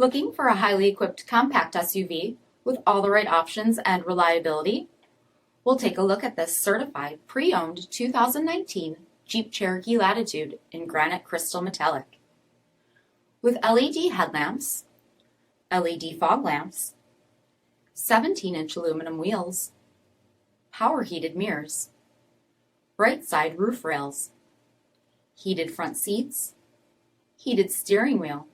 Looking for a highly equipped compact SUV with all the right options and reliability? We'll take a look at this certified pre-owned 2019 Jeep Cherokee Latitude in granite crystal metallic. With LED headlamps, LED fog lamps, 17-inch aluminum wheels, power heated mirrors, bright side roof rails, heated front seats, heated steering wheel,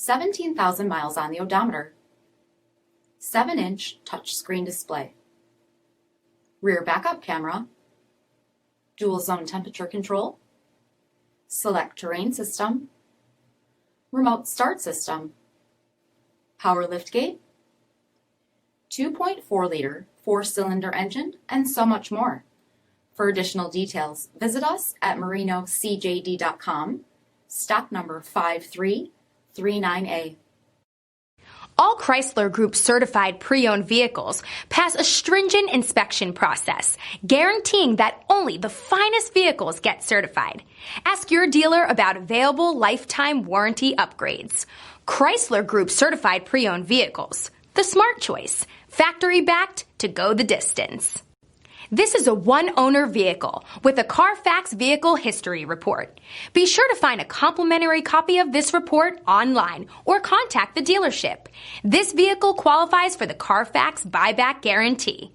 17,000 miles on the odometer, 7-inch touchscreen display, rear backup camera, dual zone temperature control, SELEC-TERRAIN system, remote start system, power liftgate, 2.4-liter 4-cylinder engine, and so much more. For additional details, visit us at marinocjd.com, stock number 5339A. All Chrysler Group certified pre-owned vehicles pass a stringent inspection process, guaranteeing that only the finest vehicles get certified. Ask your dealer about available lifetime warranty upgrades. Chrysler Group certified pre-owned vehicles, the smart choice, factory backed to go the distance. This is a one-owner vehicle with a CARFAX vehicle history report. Be sure to find a complimentary copy of this report online or contact the dealership. This vehicle qualifies for the CARFAX buyback guarantee.